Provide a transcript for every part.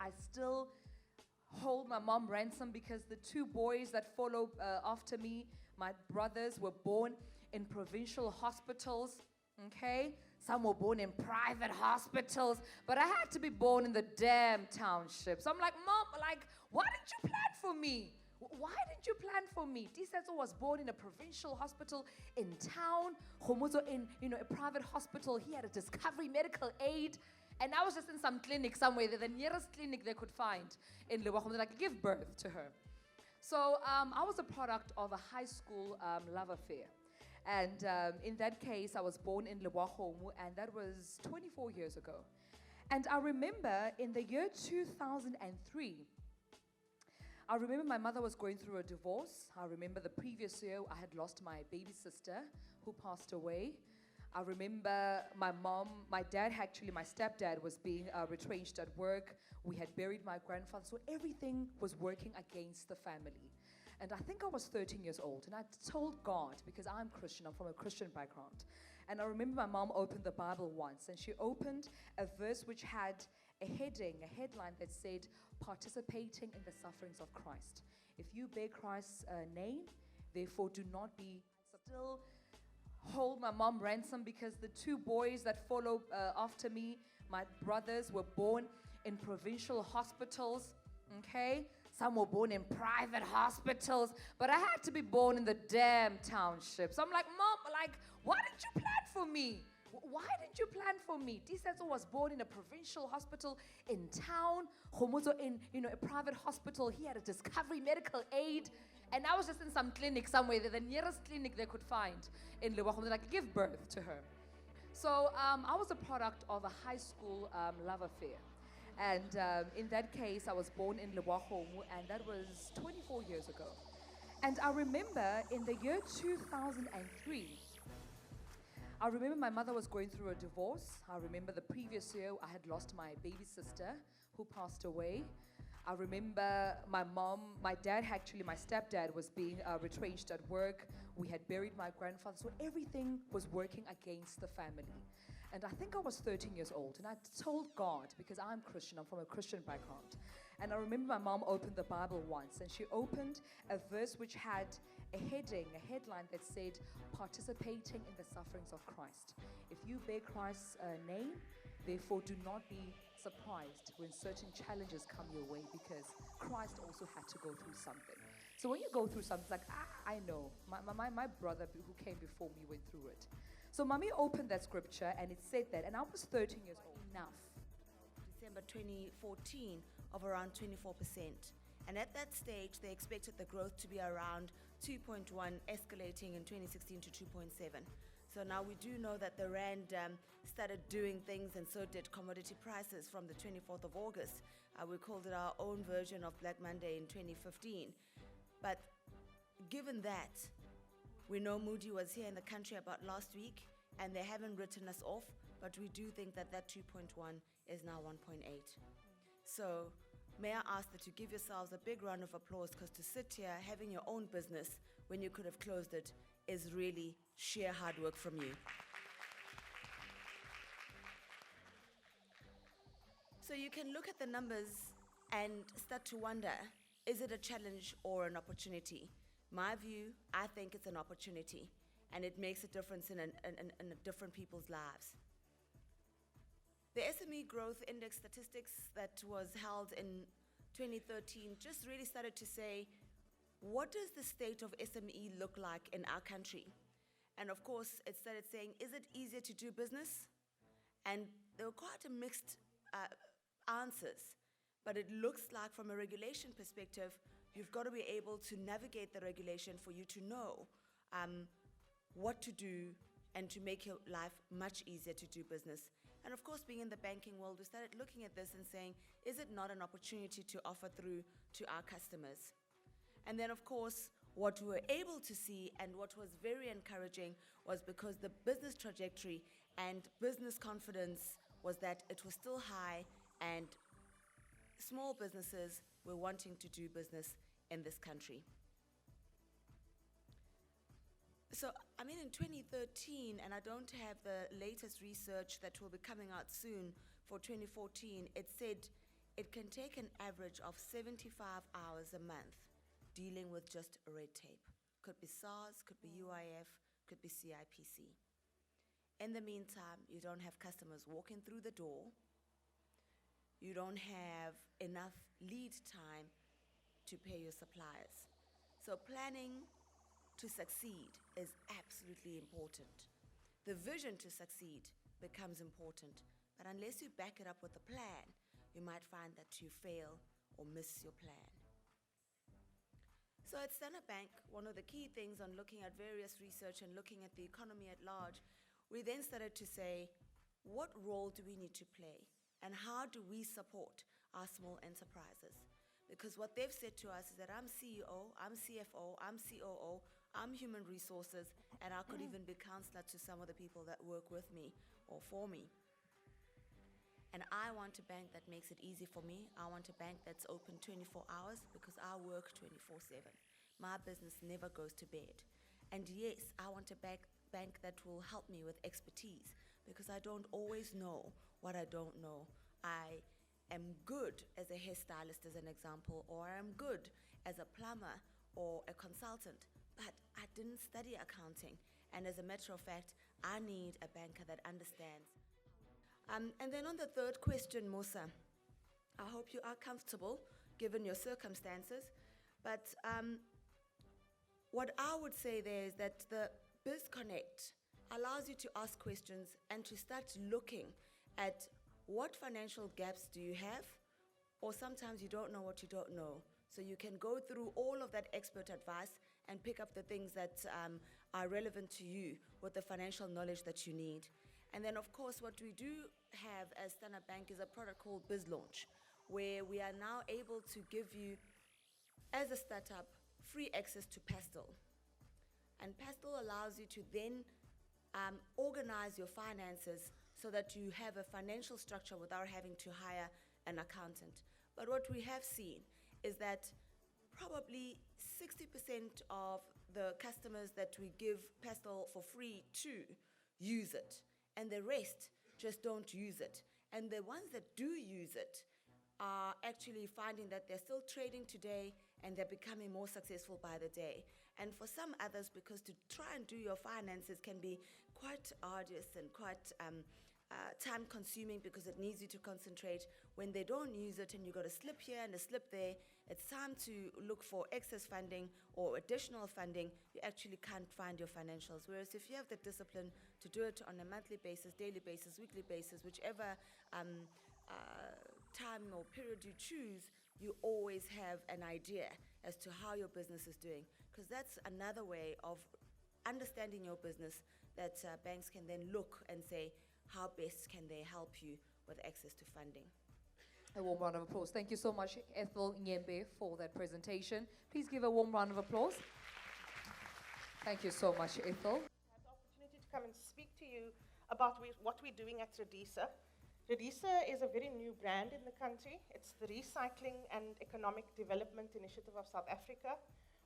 I still hold my mom ransom because the two boys that follow after me, my brothers, were born in provincial hospitals. Okay, some were born in private hospitals, but I had to be born in the damn township. So I'm like, Mom, like, why didn't you plan for me? Why didn't you plan for me? Tisetso was born in a provincial hospital in town. Homozo in a private hospital. He had a Discovery medical aid. And I was just in some clinic somewhere, the nearest clinic they could find in Lebogong that I could give birth to her. So I was a product of a high school love affair. And in that case, I was born in Lebogong, and that was 24 years ago. And I remember in the year 2003, I remember my mother was going through a divorce. I remember the previous year I had lost my baby sister who passed away. I remember my stepdad was being retrenched at work. We had buried my grandfather, so everything was working against the family. And I think I was 13 years old, and I told God, because I'm Christian, I'm from a Christian background. And I remember my mom opened the Bible once, and she opened a verse which had a headline that said, participating in the sufferings of Christ. If you bear Christ's name, therefore do not be still hold my mom ransom because the two boys that follow after me, my brothers, were born in provincial hospitals. Okay, some were born in private hospitals, but I had to be born in the damn township. So I'm like, Mom, like, why didn't you plan for me? Why didn't you plan for me? Tisetso was born in a provincial hospital in town. Homozo in a private hospital. He had a Discovery medical aid. And I was just in some clinic somewhere, the nearest clinic they could find in Lebogong that I could give birth to her. So I was a product of a high school love affair. And in that case, I was born in Lebogong, and that was 24 years ago. And I remember in the year 2003, I remember my mother was going through a divorce. I remember the previous year I had lost my baby sister who passed away. I remember my stepdad was being retrenched at work. We had buried my grandfather, so everything was working against the family. And I think I was 13 years old, and I told God, because I'm Christian, I'm from a Christian background. And I remember my mom opened the Bible once, and she opened a verse which had a headline that said, participating in the sufferings of Christ. If you bear Christ's name, therefore do not be surprised when certain challenges come your way, because Christ also had to go through something. So when you go through something, it's like, I know, my brother who came before me went through it. So Mommy opened that scripture and it said that, and I was 13 years old. Enough. December 2014 of around 24%. And at that stage, they expected the growth to be around 2.1, escalating in 2016 to 2.7. So now we do know that the Rand started doing things, and so did commodity prices from the 24th of August. We called it our own version of Black Monday in 2015. But given that, we know Moody was here in the country about last week, and they haven't written us off, but we do think that 2.1 is now 1.8. So may I ask that you give yourselves a big round of applause, because to sit here having your own business when you could have closed it is really sheer hard work from you. So you can look at the numbers and start to wonder, is it a challenge or an opportunity? My view, I think it's an opportunity, and it makes a difference in different people's lives. The SME Growth Index statistics that was held in 2013 just really started to say, what does the state of SME look like in our country? And of course, it started saying, is it easier to do business? And there were quite a mixed answers, but it looks like from a regulation perspective, you've got to be able to navigate the regulation for you to know what to do and to make your life much easier to do business. And of course, being in the banking world, we started looking at this and saying, is it not an opportunity to offer through to our customers? And then, of course, what we were able to see and what was very encouraging was because the business trajectory and business confidence was that it was still high, and small businesses were wanting to do business in this country. So, I mean, in 2013, and I don't have the latest research that will be coming out soon for 2014, it said it can take an average of 75 hours a month dealing with just red tape. Could be SARS, could be UIF, could be CIPC. In the meantime, you don't have customers walking through the door. You don't have enough lead time to pay your suppliers. So planning to succeed is absolutely important. The vision to succeed becomes important, but unless you back it up with a plan, you might find that you fail or miss your plan. So at Standard Bank, one of the key things on looking at various research and looking at the economy at large, we then started to say, what role do we need to play? And how do we support our small enterprises? Because what they've said to us is that I'm CEO, I'm CFO, I'm COO, I'm human resources, and I could even be counselor to some of the people that work with me or for me. And I want a bank that makes it easy for me. I want a bank that's open 24 hours because I work 24/7. My business never goes to bed. And yes, I want a bank that will help me with expertise because I don't always know what I don't know. I am good as a hairstylist, as an example, or I'm good as a plumber or a consultant, but I didn't study accounting. And as a matter of fact, I need a banker that understands. And then on the third question, Musa, I hope you are comfortable given your circumstances, but what I would say there is that the BizConnect allows you to ask questions and to start looking at what financial gaps do you have, or sometimes you don't know what you don't know. So you can go through all of that expert advice and pick up the things that are relevant to you with the financial knowledge that you need. And then, of course, what we do have as Standard Bank is a product called BizLaunch, where we are now able to give you, as a startup, free access to Pastel. And Pastel allows you to then organize your finances so that you have a financial structure without having to hire an accountant. But what we have seen is that probably 60% of the customers that we give Pastel for free to use it, and the rest just don't use it. And the ones that do use it are actually finding that they're still trading today and they're becoming more successful by the day. And for some others, because to try and do your finances can be quite arduous and quite time consuming because it needs you to concentrate. When they don't use it and you got a slip here and a slip there, it's time to look for excess funding or additional funding. You actually can't find your financials. Whereas if you have the discipline to do it on a monthly basis, daily basis, weekly basis, whichever time or period you choose, you always have an idea as to how your business is doing. Because that's another way of understanding your business that banks can then look and say, how best can they help you with access to funding? A warm round of applause. Thank you so much, Ethel Nyembe, for that presentation. Please give a warm round of applause. Thank you so much, Ethel. I have the opportunity to come and speak to you about what we're doing at Redisa. Redisa is a very new brand in the country. It's the Recycling and Economic Development Initiative of South Africa.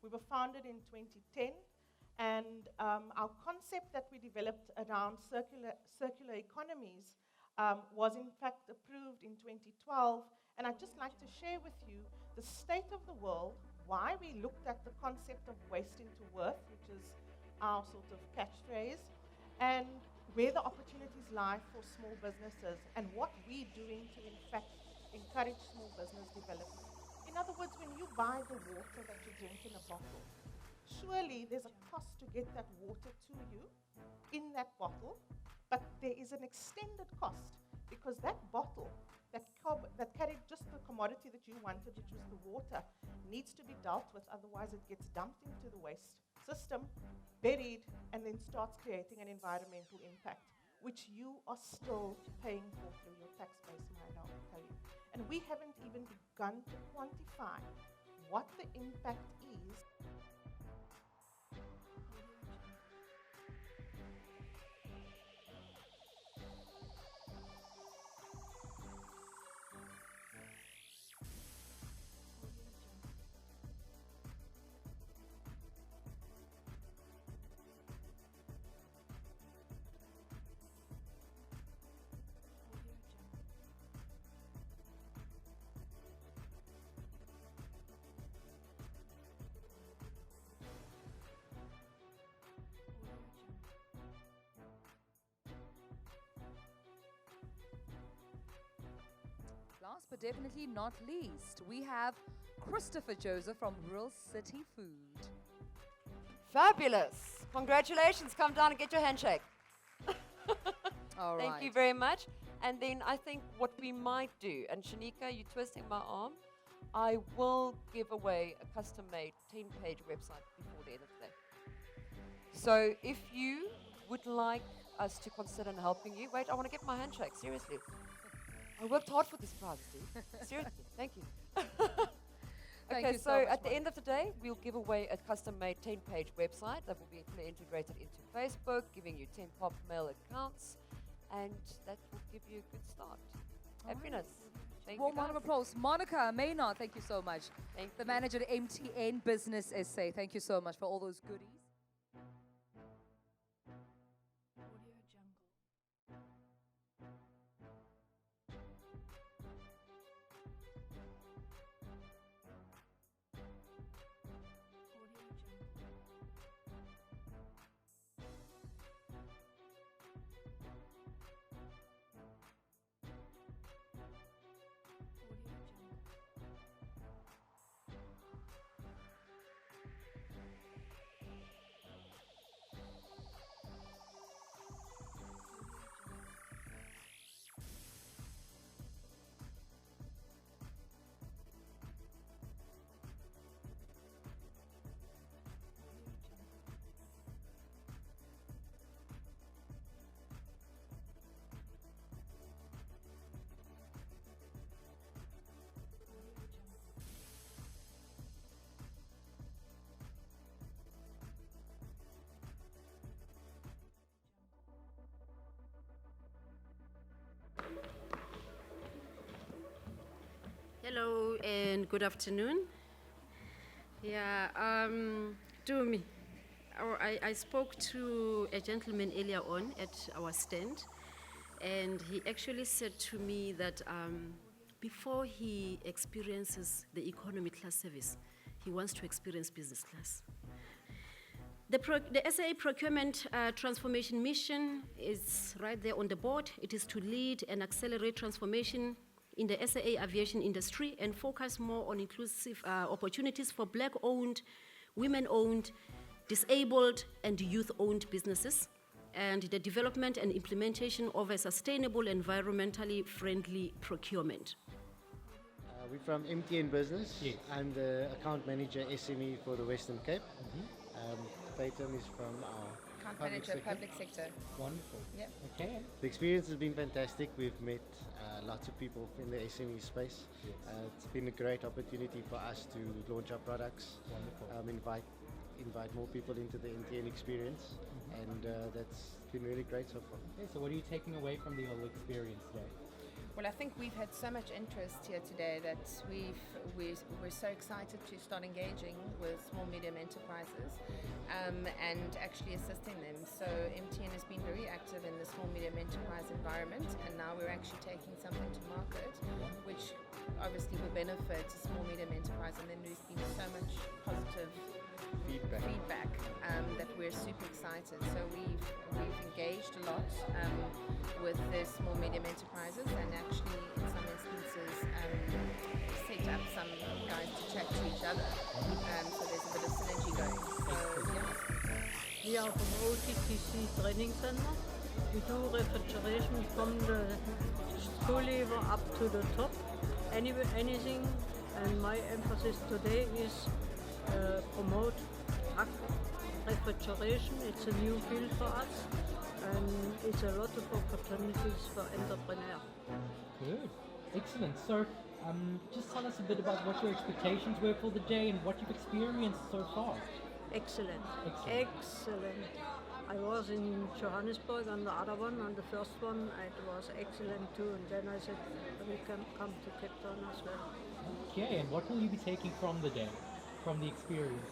We were founded in 2010. And our concept that we developed around circular economies was in fact approved in 2012. And I'd just like to share with you the state of the world, why we looked at the concept of waste into worth, which is our sort of catchphrase, and where the opportunities lie for small businesses and what we're doing to in fact encourage small business development. In other words, when you buy the water that you drink in a bottle, surely there's a cost to get that water to you in that bottle, but there is an extended cost because that bottle that carried just the commodity that you wanted, which was the water, needs to be dealt with, otherwise it gets dumped into the waste system, buried, and then starts creating an environmental impact, which you are still paying for through your tax base, might I tell you. And we haven't even begun to quantify what the impact is. but definitely not least, we have Christopher Joseph from Real City Food. Fabulous. Congratulations. Come down and get your handshake. All right. Thank you very much. And then I think what we might do, and Shanika, you're twisting my arm, I will give away a custom-made 10-page website before the end of the day. So if you would like us to consider helping you, wait, I want to get my handshake, seriously. I worked hard for this prize, dude. Seriously, thank you. Thank Okay, you so so much, at the Monica. end of the day, we'll give away a custom-made 10-page website that will be fully integrated into Facebook, giving you 10 pop mail accounts, and that will give you a good start. Happiness. Thank Warm you, round of guys. applause. Monica Maynard, thank you so much. Thank The you. manager at MTN Business SA. Thank you so much for all those goodies. Hello and good afternoon. Yeah, to me, I spoke to a gentleman earlier on at our stand, and he actually said to me that before he experiences the economy class service, he wants to experience business class. The SAA procurement transformation mission is right there on the board. It is to lead and accelerate transformation in the SAA aviation industry and focus more on inclusive opportunities for Black-owned, women-owned, disabled, and youth-owned businesses, and the development and implementation of a sustainable, environmentally friendly procurement. We're from MTN Business. Yes. I'm the account manager SME for the Western Cape. Tatum is from our Account public manager, sector. public sector. Wonderful. Yep. Okay. The experience has been fantastic. We've met lots of people in the SME space. Yes. It's been a great opportunity for us to launch our products, Wonderful. invite more people into the MTN experience, and that's been really great so far. Okay, so what are you taking away from the whole experience today? Well, I think we've had so much interest here today that we're so excited to start engaging with small medium enterprises and actually assisting them. So MTN has been very active in the small medium enterprise environment, and now we're actually taking something to market, which obviously will benefit small medium enterprise. And then there's been so much positive feedback that we're super excited. So we've engaged a lot with the small medium enterprises, and actually in some instances set up some guys to chat to each other. So there's a bit of synergy going. So yeah. We are from OTTC Training Center. We do refrigeration from the school level up to the top, anything. And my emphasis today is promote refrigeration. It's a new field for us, and it's a lot of opportunities for entrepreneurs. Good. Excellent. So, just tell us a bit about what your expectations were for the day and what you've experienced so far. Excellent. Excellent. Excellent. I was in Johannesburg on the other one, on the first one. It was excellent too. And then I said, we can come to Cape Town as well. Okay, and what will you be taking from the day, from the experience?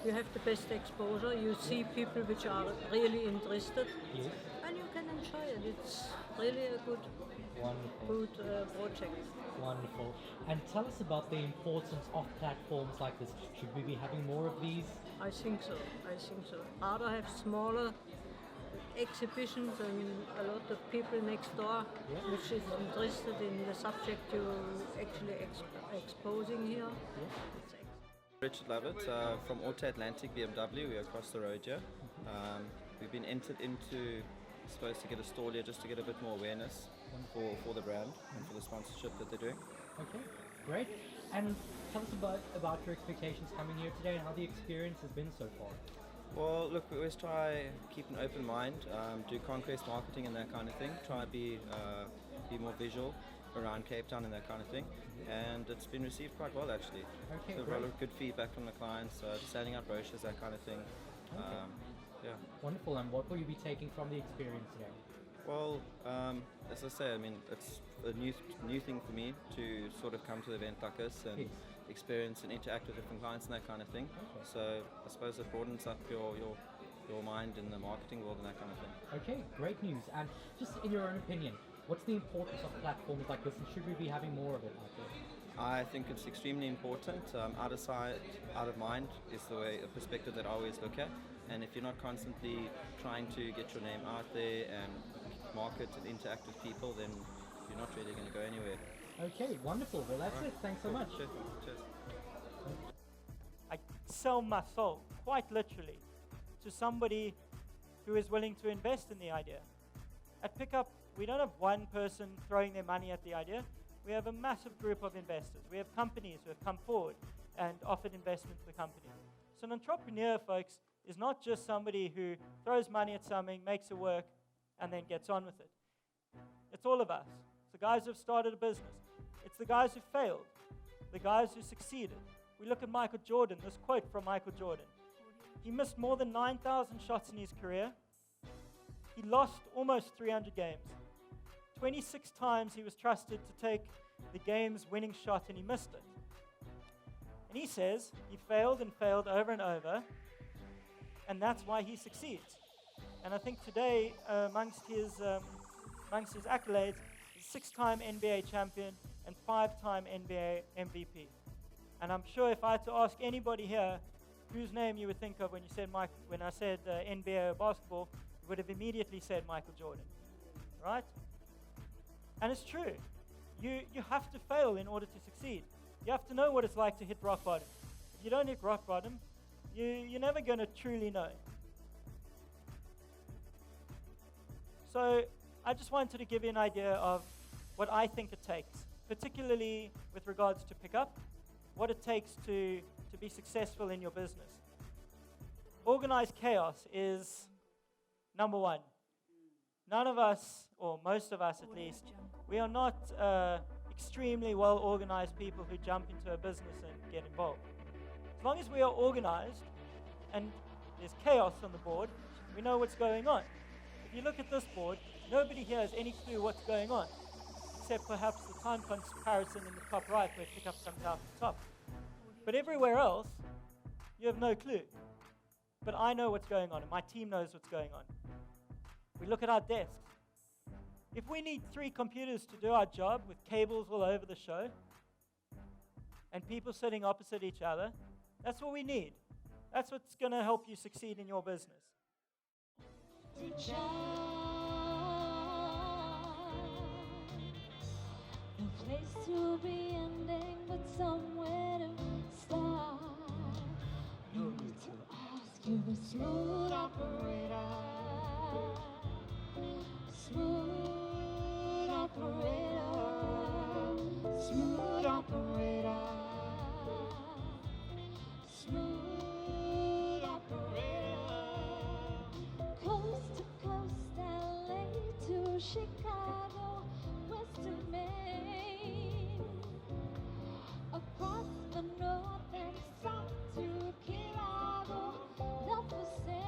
You have the best exposure. You see people which are really interested, Yes. and you can enjoy it. It's really a good Wonderful. project. Wonderful. And tell us about the importance of platforms like this. Should we be having more of these? I think so. Rather have smaller exhibitions and a lot of people next door which is interested in the subject you're actually exposing here. It's Richard Lovett from Auto Atlantic BMW. We're across the road here. We've been entered into, supposed to get a stall here just to get a bit more awareness for the brand and for the sponsorship that they're doing. Okay, great. And tell us about your expectations coming here today and how the experience has been so far. Well, look, we always try keep an open mind, do conquest marketing and that kind of thing. Try be more visual around Cape Town and that kind of thing. And it's been received quite well actually. Okay, so great. a lot of good feedback from the clients, sending out brochures, that kind of thing. Okay. Yeah. Wonderful. And what will you be taking from the experience today? Well, as I say, I mean, it's a new thing for me to sort of come to the event like this and experience and interact with different clients and that kind of thing. Okay. So I suppose it broadens up your mind in the marketing world and that kind of thing. Okay, great news. And just in your own opinion, what's the importance of platforms like this, and should we be having more of it like this? I think it's extremely important. Out of sight, out of mind is a perspective that I always look at. And if you're not constantly trying to get your name out there and market and interact with people, then you're not really going to go anywhere. Okay, wonderful. Well, that's it. Thanks so much. Cheers. I sell my soul, quite literally, to somebody who is willing to invest in the idea. At Pickup, we don't have one person throwing their money at the idea. We have a massive group of investors. We have companies who have come forward and offered investment to the company. So an entrepreneur, folks, is not just somebody who throws money at something, makes it work, and then gets on with it. It's all of us. It's the guys who've started a business. It's the guys who failed, the guys who succeeded. We look at Michael Jordan, this quote from Michael Jordan. He missed more than 9,000 shots in his career. He lost almost 300 games. 26 times he was trusted to take the game's winning shot and he missed it. And he says he failed and failed over and over, and that's why he succeeds. And I think today, amongst his accolades, he's a 6-time NBA champion and 5-time NBA MVP. And I'm sure if I had to ask anybody here whose name you would think of when I said NBA or basketball, you would have immediately said Michael Jordan, right? And it's true. You have to fail in order to succeed. You have to know what it's like to hit rock bottom. If you don't hit rock bottom, you're never going to truly know. So I just wanted to give you an idea of what I think it takes, particularly with regards to Pickup, what it takes to be successful in your business. Organized chaos is number one. None of us, or most of us at least, we are not extremely well organized people who jump into a business and get involved. As long as we are organized and there's chaos on the board, we know what's going on. If you look at this board, nobody here has any clue what's going on, except perhaps the time comparison in the top right where Pickup comes out the top. But everywhere else, you have no clue. But I know what's going on, and my team knows what's going on. We look at our desks. If we need 3 computers to do our job with cables all over the show and people sitting opposite each other, that's what we need. That's what's going to help you succeed in your business. The place to be ending, but somewhere to start. No need to ask you, the smooth operator. Smooth operator. Smooth operator. Smooth operator. Coast to coast, LA to Chicago, west to Maine, across the north and south to Chicago, not the same.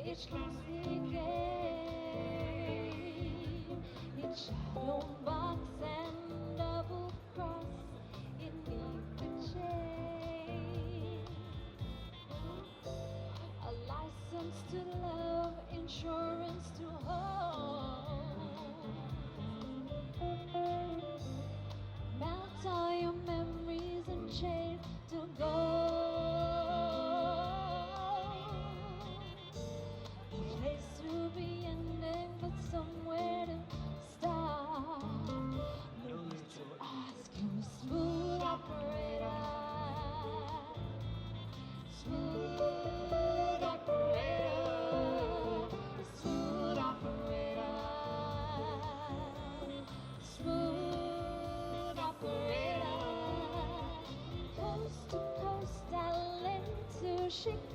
Each loosely game, each shadow box and double cross, it needs a change. A license to love, insurance to hold. Melt all your memories and chains to gold. A place to be ending, but somewhere to start. No need to ask you, smooth operator. Smooth operator. Smooth operator. Smooth operator. Coast to coast, island to Chicago.